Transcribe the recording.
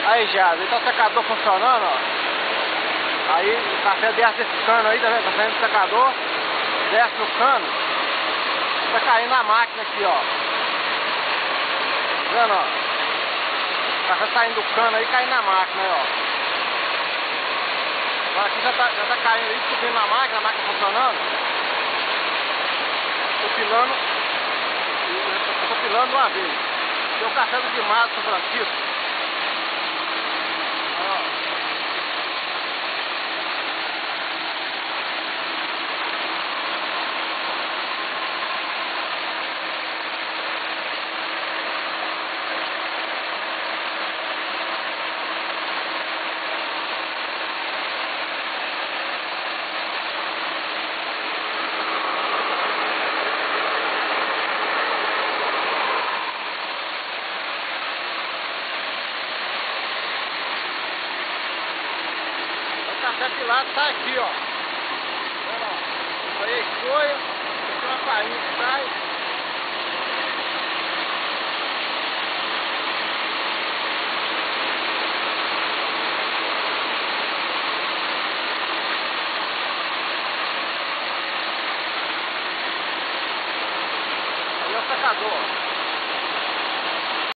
Aí, Jado, aí tá o secador funcionando, ó. Aí o café desce desse cano aí, tá vendo? Tá saindo do secador, desce no cano, tá caindo na máquina aqui, ó. Tá vendo, ó? O café saindo do cano aí, caindo na máquina aí, ó. Agora aqui já tá caindo aí, subindo na máquina, a máquina funcionando. Tô pilando de uma vez. Tem o café do Guimado, São Francisco. Aí, ó. O café pilado tá aqui, ó. Olha lá. Isso aí é escolha. Tem uma farinha que sai. Aí é o secador, ó.